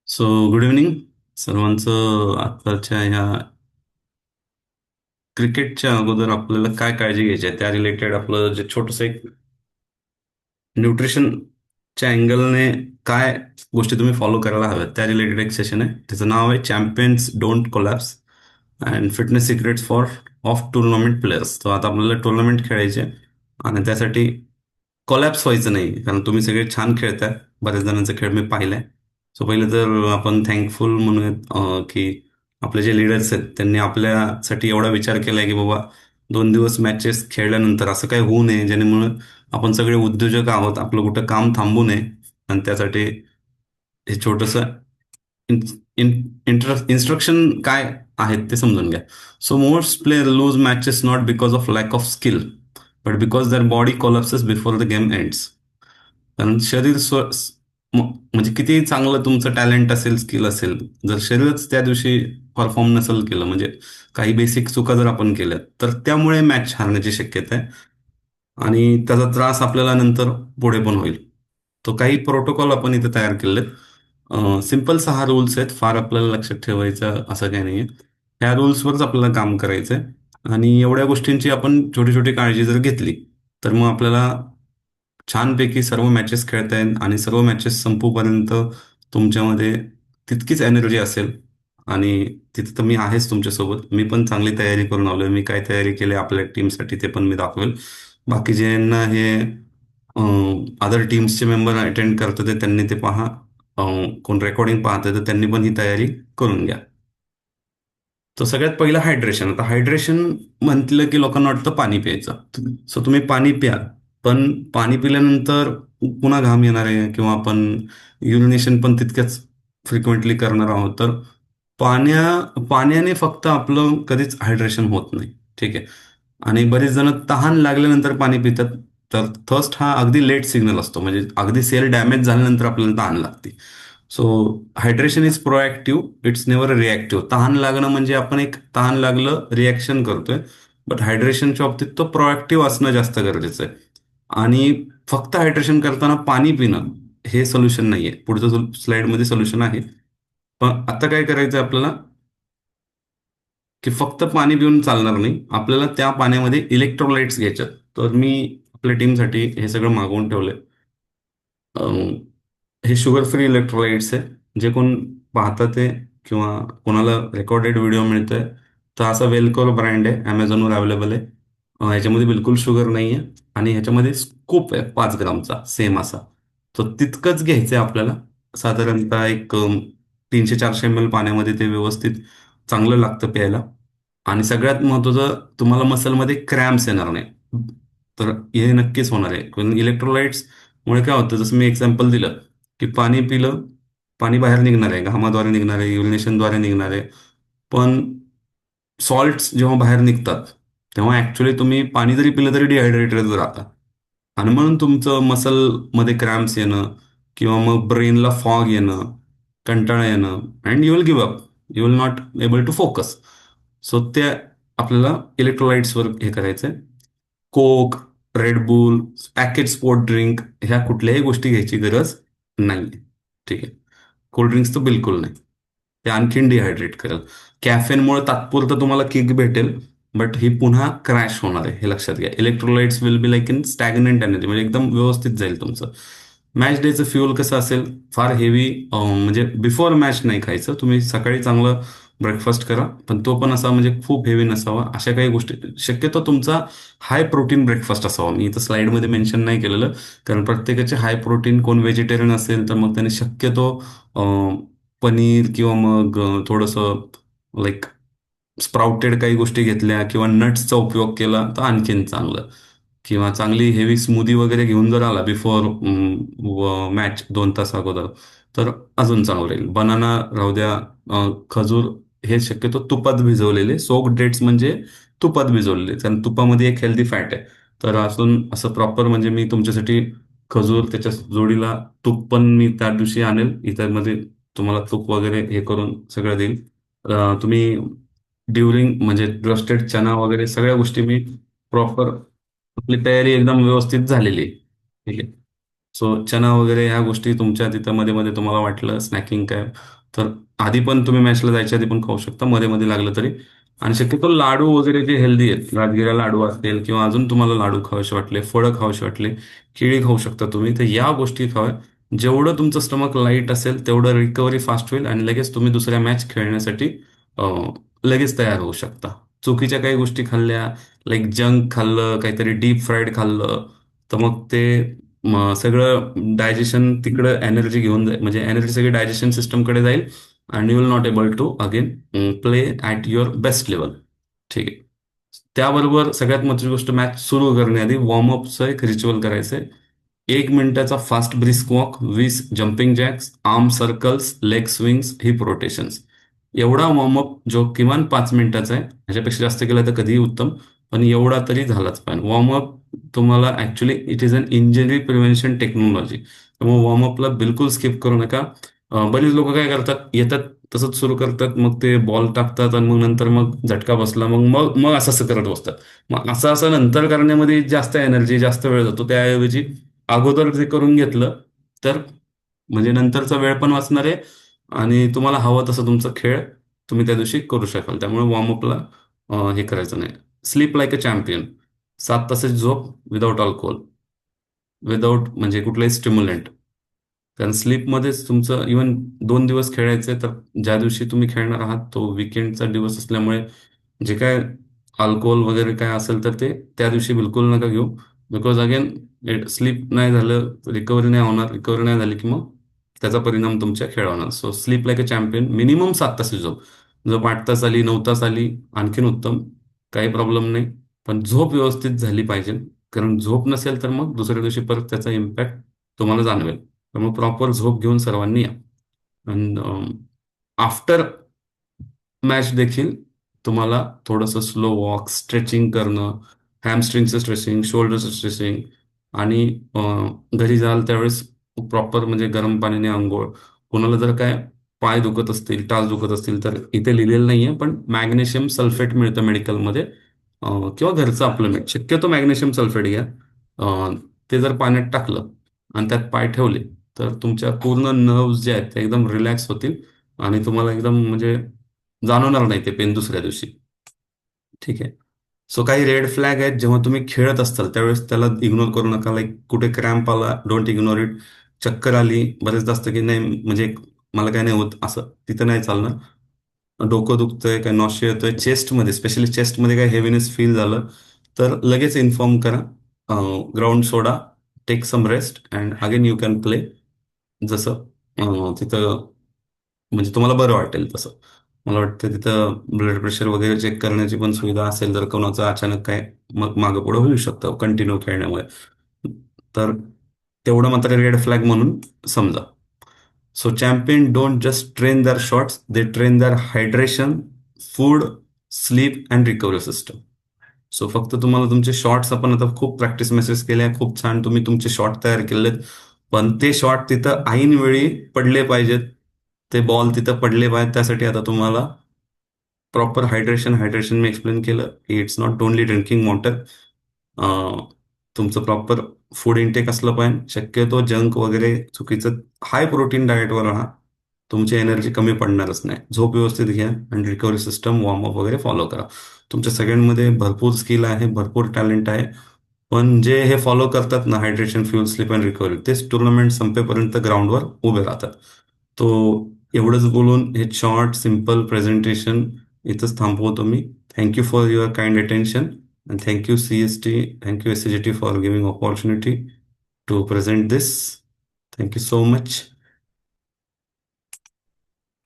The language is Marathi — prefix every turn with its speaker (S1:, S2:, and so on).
S1: सो गुड इव्हनिंग सर्वांचं. आत्ताच्या ह्या क्रिकेटच्या अगोदर आपल्याला काय काळजी घ्यायची आहे त्या रिलेटेड आपलं जे छोटंसं एक न्यूट्रिशनच्या अँगलने काय गोष्टी तुम्ही फॉलो करायला हव्यात त्या रिलेटेड एक सेशन आहे. त्याचं नाव आहे champions don't collapse and fitness secrets for of tournament players. तर आता आपल्याला टुर्नामेंट खेळायचे आहे आणि त्यासाठी कोलॅप्स व्हायचं नाही, कारण तुम्ही सगळे छान खेळताय. बऱ्याच जणांचा खेळ मी पाहिलाय. सो पहिले तर आपण थँकफुल म्हणूयात की आपले जे लीडर्स आहेत त्यांनी आपल्यासाठी एवढा विचार केलाय की बाबा 2 दिवस मॅचेस खेळल्यानंतर असं काही होऊ नये ज्यामुळे आपण सगळे उद्योजक आहोत, आपलं कुठं काम थांबू नये. आणि त्यासाठी हे छोटंसं इन्स्ट्रक्शन काय आहेत ते समजून घ्या. So most player lose matches not because of lack of skill but because their body collapses before the game ends. कारण शरीर म्हणजे किती चांगलं तुमचं टॅलेंट असेल, स्किल असेल, जर शरीरच त्या दिवशी परफॉर्म नसेल केलं, म्हणजे काही बेसिक चुका जर आपण केल्या, तर त्यामुळे मॅच हारण्याची शक्यता आहे आणि त्याचा त्रास आपल्याला नंतर पुढे पण होईल. तो काही प्रोटोकॉल आपण इथे तयार केले आहेत. सिम्पल 6 रूल्स आहेत, फार आपल्याला लक्षात ठेवायचं असं काही नाहीये. ह्या रूल्सवरच आपल्याला काम करायचंय आणि एवढ्या गोष्टींची आपण छोटी छोटी काळजी जर घेतली तर मग आपल्याला छानपैकी सर्व मॅचेस खेळता येईल आणि सर्व मॅचेस संपूपर्यंत तुमच्यामध्ये तितकीच एनर्जी असेल. आणि तिथं तर मी आहेच तुमच्यासोबत. मी पण चांगली तयारी करून आलोय. मी काय तयारी केली आपल्या टीमसाठी ते पण मी दाखवेल. बाकी ज्यांना हे अदर टीम्सचे मेंबर अटेंड करतात ते त्यांनी ते पहा. कोण रेकॉर्डिंग पाहतं तर त्यांनी पण ही तयारी करून घ्या. तर सगळ्यात पहिलं हायड्रेशन. आता हायड्रेशन म्हटलं की लोकांना वाटतं पाणी प्यायचं. सो तुम्ही पाणी प्या, पण पाणी पिल्यानंतर पुन्हा घाम येणार आहे किंवा आपण युरिनेशन पण तितक्याच फ्रिक्वेंटली करणार आहोत. तर पाण्याने फक्त आपलं कधीच हायड्रेशन होत नाही. ठीक आहे. आणि बरेच जण तहान लागल्यानंतर पाणी पितात. तर थर्स्ट हा अगदी लेट सिग्नल असतो, म्हणजे अगदी सेल डॅमेज झाल्यानंतर आपल्याला तहान लागते. So hydration is proactive, it's never reactive. तहान लागणं म्हणजे आपण एक तहान लागलं रिॲक्शन करतोय, बट हायड्रेशनच्या बाबतीत तो प्रोएक्टिव्ह असणं जास्त गरजेचं आहे. आणि फक्त हायड्रेशन करताना पाणी पिणं हे सोल्युशन नाहीये. पुढच्या स्लाइडमध्ये सोल्युशन आहे. पण आता काय करायचं आपल्याला, की फक्त पाणी पिऊन चालणार नाही, आपल्याला त्या पाण्यामध्ये इलेक्ट्रोलाइट्स घ्यायच्यात. तर मी आपल्या टीमसाठी हे सगळं मागवून ठेवलंय. हे शुगर फ्री इलेक्ट्रोलाइट्स आहे. जे कोण पाहतात ते किंवा कोणाला रेकॉर्डेड व्हिडिओ मिळतोय, तर असा वेलकोर ब्रँड आहे, अमेझॉनवर अवेलेबल आहे. ह्याच्यामध्ये बिलकुल शुगर नाही आहे आणि ह्याच्यामध्ये स्कूप आहे 5 ग्रामचा सेम असा. तो तितकंच घ्यायचं आहे आपल्याला. साधारणतः एक 300-400 ml पाण्यामध्ये ते व्यवस्थित चांगलं लागतं प्यायला. आणि सगळ्यात महत्त्वाचं, तुम्हाला मसलमध्ये क्रॅम्प्स येणार नाही. तर हे नक्कीच होणार आहे, कारण इलेक्ट्रोलाइट्स मुळे काय होतं, जसं मी एक्झाम्पल दिलं की पाणी पिलं, पाणी बाहेर निघणार आहे, घामाद्वारे निघणार आहे, युरिनेशनद्वारे निघणार आहे. पण सॉल्ट्स जेव्हा बाहेर निघतात तेव्हा ऍक्च्युली तुम्ही पाणी जरी पिलं तरी डिहायड्रेटेड राहता. आणि म्हणून तुमचं मसलमध्ये क्रॅम्प्स येणं किंवा मग ब्रेनला फॉग येणं, कंटाळा येणं, and you will give up, you will not able to focus. So ते आपल्याला इलेक्ट्रोलाइट्सवर हे करायचंय. Coke, Red Bull, packet sport drink ह्या कुठल्याही गोष्टी घ्यायची गरज नाही. ठीक आहे. कोल्ड्रिंक्स तर बिलकुल नाही. ते आणखीन डिहायड्रेट करेल. कॅफेनमुळे तात्पुरतं तुम्हाला किक भेटेल, बट ही पुन्हा क्रॅश होणार आहे, हे लक्षात घ्या. Electrolytes will be like in stagnant energy, म्हणजे एकदम व्यवस्थित जाईल तुमचं. मॅच डेचं फ्युअल कसं असेल, फार हेवी म्हणजे बिफोर मॅच नाही खायचं. तुम्ही सकाळी चांगलं ब्रेकफास्ट करा, पण तो पण असा म्हणजे खूप हेवी नसावा. अशा काही गोष्टी, शक्यतो तुमचा हाय प्रोटीन ब्रेकफास्ट असावा. मी इथं स्लाइडमध्ये मेन्शन नाही केलेलं, कारण प्रत्येकाचे हाय प्रोटीन, कोण व्हेजिटेरियन असेल तर मग त्याने शक्यतो पनीर किंवा मग थोडंसं लाईक स्प्राउटेड काही गोष्टी घेतल्या किंवा नट्सचा उपयोग केला तर आणखीन चांगलं. किंवा चांगली हेवी स्मूदी वगैरे घेऊन जर आला बिफोर मॅच 2 तास अगोदर, तर अजून चांगलं राहील. बनाना राहू द्या, खजूर हे शक्यतो तुपात भिजवलेले, सोक डेट्स म्हणजे तुपात भिजवलेले, कारण तुपामध्ये एक हेल्दी फॅट आहे. तर असून असं प्रॉपर म्हणजे मी तुमच्यासाठी खजूर त्याच्या जोडीला तूप पण मी त्या दिवशी आणेल इतर मध्ये, तुम्हाला तूप वगैरे हे करून सगळं देईल. तुम्ही ड्युरिंग म्हणजे रोस्टेड चना वगैरे सगळ्या गोष्टी मी प्रॉपर, आपली तयारी एकदम व्यवस्थित झालेली आहे. ठीक आहे. सो चना वगैरे ह्या गोष्टी तुमच्या तिथं मध्ये मध्ये तुम्हाला वाटलं स्नॅकिंग काय, तर आधी पण तुम्ही मॅचला जायच्या आधी पण खाऊ शकता, मध्ये मध्ये लागलं तरी. आणि शक्यतो लाडू वगैरे जे हेल्दी आहेत, राजगिरा लाडू असतील किंवा अजून तुम्हाला लाडू खावेसे वाटले, फळं खावीशी वाटले, केळी खाऊ शकता तुम्ही, तर या गोष्टी खाव्या. जेवढं तुमचं स्टमक लाईट असेल तेवढं रिकव्हरी फास्ट होईल आणि लगेच तुम्ही दुसऱ्या मॅच खेळण्यासाठी लगेच तयार होऊ शकता. चुकीच्या काही गोष्टी खाल्ल्या, लाईक जंक खाल्लं, काहीतरी डीप फ्राईड खाल्लं, तर मग ते सगळं डायजेशन तिकडं एनर्जी घेऊन जाईल, म्हणजे एनर्जी सगळी डायजेशन सिस्टमकडे जाईल and you will not able to again play at your best level. ठीक आहे. त्याबरोबर सगळ्यात महत्त्वाची गोष्ट, मॅच सुरू करण्याआधी वॉर्मअपचं एक रिच्युअल करायचं आहे. 1 मिनिटाचा fast brisk walk, 20 jumping Jacks, arm circles, leg swings, heap rotations. एवढा वॉर्मअप जो किमान 5 मिनिटाचा आहे, ह्याच्यापेक्षा जास्त केला तर कधीही उत्तम, पण एवढा तरी झालाच पाहिजे वॉर्मअप. तुम्हाला actually it is an injury prevention technology, त्यामुळे वॉर्मअपला बिलकुल स्किप करू नका. बरेच लोक काय करतात, येतात तसंच सुरू करतात, मग ते बॉल टाकतात आणि मग नंतर मग झटका बसला, मग मग मग असं असं करत बसतात. मग असं असं नंतर करण्यामध्ये जास्त एनर्जी, जास्त वेळ जातो. त्याऐवजी अगोदर जे करून घेतलं तर म्हणजे नंतरचा वेळ पण वाचणार आहे आणि तुम्हाला हवं तसं तुमचा खेळ तुम्ही त्या दिवशी करू शकाल. त्यामुळे वॉर्मअपला हे करायचं नाही. Sleep like a champion. 7 तासाची झोप विदाऊट अल्कोहोल, विदाऊट म्हणजे कुठलंही स्टिम्युलंट. कारण स्लीपमध्येच तुमचं इवन 2 दिवस खेळायचे, तर ज्या दिवशी तुम्ही खेळणार आहात तो विकेंडचा दिवस असल्यामुळे जे काय अल्कोहोल वगैरे काय असेल तर ते त्या दिवशी बिलकुल नका घेऊ. बिकॉज अगेन स्लीप नाही झालं, रिकव्हरी नाही होणार, रिकव्हरी नाही झाली की मग त्याचा परिणाम तुमच्या खेळावर होणार. So sleep like a champion, minimum 7 तासाची झोप. झोप 8 तास आली, 9 तास आली, आणखीन उत्तम, काही प्रॉब्लेम नाही. पण झोप व्यवस्थित झाली पाहिजे, कारण झोप नसेल तर मग दुसऱ्या दिवशी परत त्याचा इम्पॅक्ट तुम्हाला जाणवेल. त्यामुळे प्रॉपर झोप घेऊन सर्वांनी या. आणि आफ्टर मॅच देखील तुम्हाला थोडंसं स्लो वॉक, स्ट्रेचिंग करणं, हॅमस्ट्रिंगचं स्ट्रेचिंग, शोल्डरचं स्ट्रेचिंग, आणि घरी जाल त्यावेळेस प्रॉपर म्हणजे गरम पाण्याने आंघोळ. कोणाला जर काय पाय दुखत असतील, टाच दुखत असतील, तर इथे लिहिलेलं नाहीये पण मॅग्नेशियम सल्फेट मिळतं मेडिकलमध्ये, किंवा घरचं आपलं मीठ, शक्यतो मॅग्नेशियम सल्फेट घ्या. ते जर पाण्यात टाकलं आणि त्यात पाय ठेवले तर तुमच्या पूर्ण नर्व्स जे आहेत ते एकदम रिलॅक्स होतील आणि तुम्हाला एकदम म्हणजे जाणवणार नाही ते पेन दुसऱ्या दिवशी. ठीक आहे. सो काही रेड फ्लॅग आहेत जेव्हा तुम्ही खेळत असताल त्यावेळेस, त्याला इग्नोर करू नका. लाईक कुठे क्रॅम्प आला, डोंट इग्नोर इट. चक्कर आली, बरेचदा असतं की नाही म्हणजे मला काय नाही होत, असं तिथं नाही चालणार. डोकं दुखतंय, काय नॉशी येतोय चेस्टमध्ये, स्पेशली चेस्टमध्ये काय हेवीनेस फील झालं तर लगेच इन्फॉर्म करा. ग्राउंड सोडा, take some rest and again you can play. जसं तिथं म्हणजे तुम्हाला बरं वाटेल तसं. मला वाटतं तिथं ब्लड प्रेशर वगैरे चेक करण्याची पण सुविधा असेल, जर कोणाचं अचानक काय मग मागं पुढं होऊ शकतं कंटिन्यू खेळण्यामुळे. तर तेवढं मात्र रेड फ्लॅग म्हणून समजा. So champion don't just train दर शॉट्स, दे ट्रेन दर hydration, food, sleep and recovery system. So फक्त तुम्हाला तुमचे शॉट्स, आपण आता खूप प्रॅक्टिस मेसेज केल्या, खूप छान तुम्ही तुमचे शॉट तयार केलेत, पण ते शॉट तिथं ऐन वेळी पडले पाहिजेत. ते बॉल तिथं पडले पाहिजेत, त्यासाठी आता तुम्हाला प्रॉपर हायड्रेशन, हायड्रेशन मी एक्सप्लेन केलं की it's not only drinking water. तुमचं प्रॉपर फूड इंटेक असलं पाहिजे, शक्यतो जंक वगैरे चुकीचं, हाय प्रोटीन डाएटवर राहा, तुमची एनर्जी कमी पडणारच नाही. झोप व्यवस्थित घ्या आणि रिकव्हरी सिस्टम, वॉर्मअप वगैरे फॉलो करा. तुमच्या सगळ्यांमध्ये भरपूर स्किल आहे, भरपूर टॅलेंट आहे, पण जे हे फॉलो करतात ना, hydration, fuel, sleep and recovery, तेच टुर्नामेंट संपेपर्यंत ग्राउंडवर उभे राहतात. तो एवढंच बोलून हे शॉर्ट सिम्पल प्रेझेंटेशन इथंच थांबवतो मी. Thank you for your kind attention and thank you CST, thank you SCGT for giving opportunity to present this. Thank you so much.